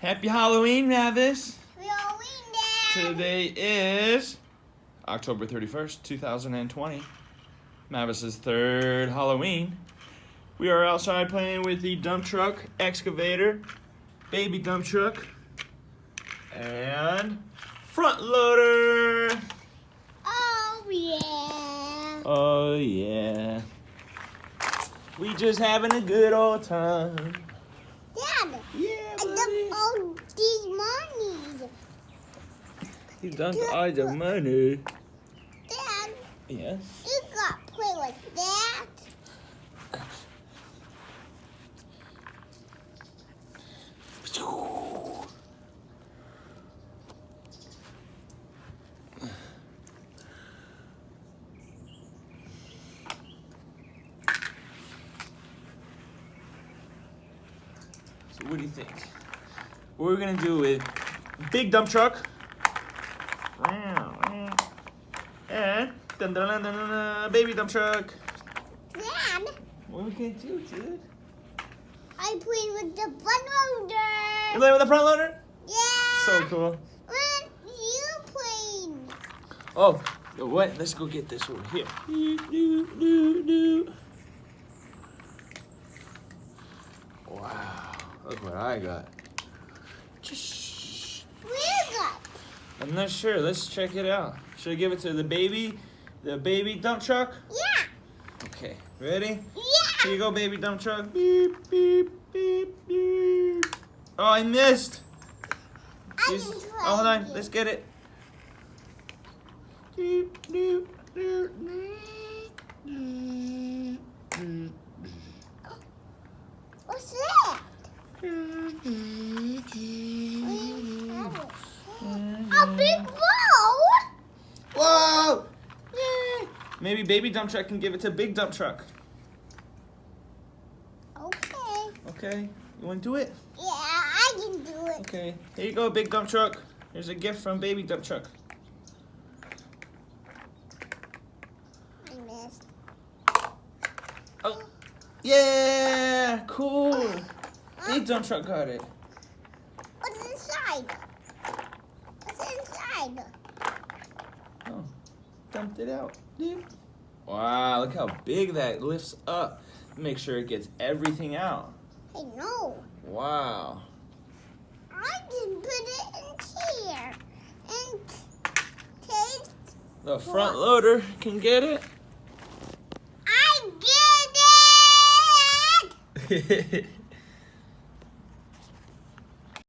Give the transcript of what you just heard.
Happy Halloween, Mavis. Halloween, Dad. Today is October 31st, 2020. Mavis's third Halloween. We are outside playing with the dump truck, excavator, baby dump truck, and front loader. Oh, yeah. Oh, yeah. We just having a good old time. Dad, Yeah, I dumped all these monies. You dumped all the money. Dad, Yes. you got to play like that. So what do you think? What we're gonna do with big dump truck and baby dump truck. Dad, What are we gonna do, dude? I played with the front loader. You play with the front loader? Yeah. So cool. When you played. Oh, what? Let's go get this over here. Wow, look what I got. Where got? I'm not sure. Let's check it out. Should I give it to the baby dump truck? Yeah. Okay, ready? Yeah. Here you go, baby dump truck. Beep, beep, beep, beep. Oh, I missed. I Jeez. didn't try Oh, hold on. it. Let's get it. Doop, doop, doop, doop. What's that? A big ball. Whoa! Yay! Maybe baby dump truck can give it to big dump truck. Okay. Okay, you want to do it? Yeah, I can do it. Okay, here you go, big dump truck. Here's a gift from baby dump truck. I missed. Oh, yeah, cool. Big dump truck got it. What's inside? What's inside? Oh, dumped it out. Beep. Wow, look how big that lifts up. Make sure it gets everything out. Hey, no. Wow. I can put it in here and taste. The front loader can get it. I get it.